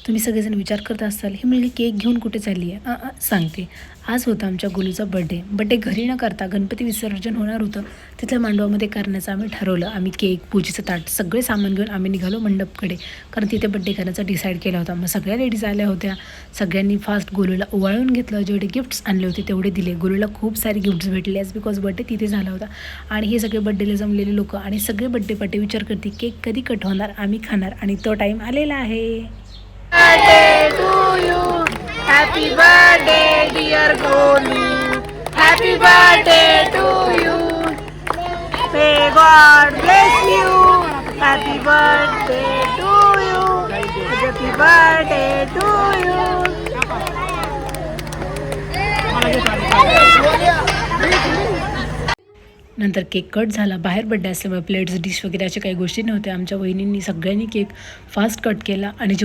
तुम्ही सगळेजण विचार करत असाल ही मुलगी केक घेऊन कुठे चालली आहे. सांगते. आज होता आमच्या गोलूचा बड्डे घरी न करता गणपती विसर्जन होणार होतं तिथल्या मांडवामध्ये करण्याचं आम्ही ठरवलं. आम्ही केक, पूजेचं ताट सगळे सामान घेऊन आम्ही निघालो मंडपकडे, कारण तिथे बड्डे करण्याचा डिसाईड केला होता. मग सगळ्या लेडीज आल्या होत्या. सगळ्यांनी फास्ट गोलूला ओवाळून घेतलं. जेवढे गिफ्ट्स आणले होते तेवढे दिले. गोलूला खूप सारे गिफ्ट्स भेटले ॲज बिकॉज बड्डे तिथे झाला होता. आणि हे सगळे बड्डेला जमलेले लोक आणि सगळे बड्डे पार्टी विचार करते केक कधी कट होणार, आम्ही खाणार. आणि तो टाईम आलेला आहे. Birthday to you, happy birthday dear Golu, happy birthday to you, may God bless you, happy birthday to you, happy birthday to you. नंतर केक कट झाला. बाहेर बड्डे असल्यामुळे प्लेट्स, डिश वगैरे अशा काही गोष्टी नव्हत्या. आमच्या वहिनींनी सगळ्यांनी केक फास्ट कट केला आणि